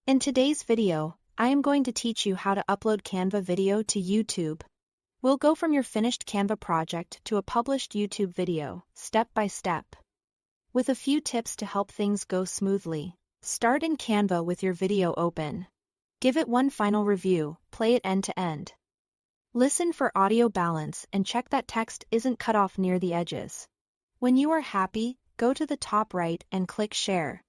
In today's video, I am going to teach you how to upload Canva video to YouTube. We'll go from your finished Canva project to a published YouTube video, step by step. With a few tips to help things go smoothly. Start in Canva with your video open. Give it one final review, play it end to end. Listen for audio balance and check that text isn't cut off near the edges. When you are happy, go to the top right and click Share.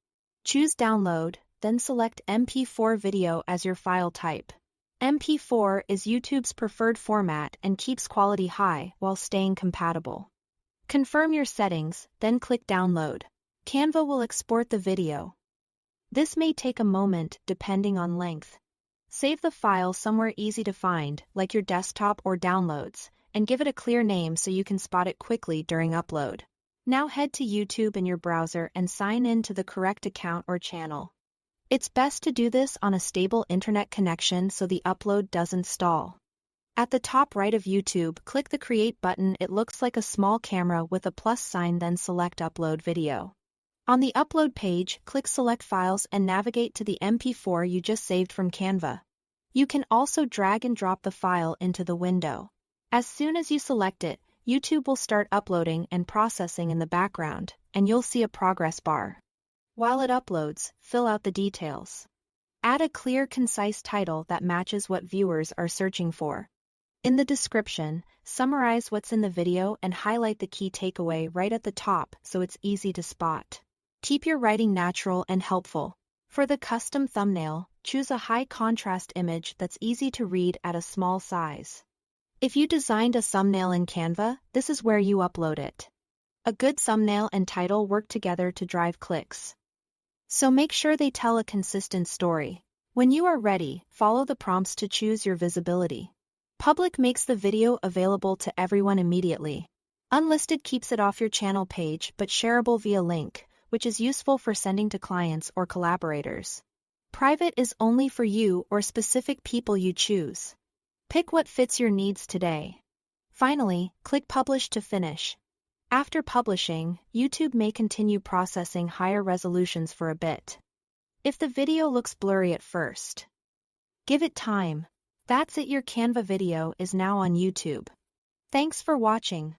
Choose Download, then select MP4 video as your file type. MP4 is YouTube's preferred format and keeps quality high while staying compatible. Confirm your settings, then click Download. Canva will export the video. This may take a moment depending on length. Save the file somewhere easy to find, like your desktop or downloads, and give it a clear name so you can spot it quickly during upload. Now head to YouTube in your browser and sign in to the correct account or channel. It's best to do this on a stable internet connection so the upload doesn't stall. At the top right of YouTube, click the Create button. It looks like a small camera with a plus sign, then select Upload Video. On the Upload page, click Select Files and navigate to the MP4 you just saved from Canva. You can also drag and drop the file into the window. As soon as you select it, YouTube will start uploading and processing in the background, and you'll see a progress bar. While it uploads, fill out the details. Add a clear, concise title that matches what viewers are searching for. In the description, summarize what's in the video and highlight the key takeaway right at the top so it's easy to spot. Keep your writing natural and helpful. For the custom thumbnail, choose a high-contrast image that's easy to read at a small size. If you designed a thumbnail in Canva, this is where you upload it. A good thumbnail and title work together to drive clicks. So make sure they tell a consistent story. When you are ready, follow the prompts to choose your visibility. Public makes the video available to everyone immediately. Unlisted keeps it off your channel page but shareable via link, which is useful for sending to clients or collaborators. Private is only for you or specific people you choose. Pick what fits your needs today. Finally, click Publish to finish. After publishing, YouTube may continue processing higher resolutions for a bit. If the video looks blurry at first, give it time. That's it, your Canva video is now on YouTube. Thanks for watching.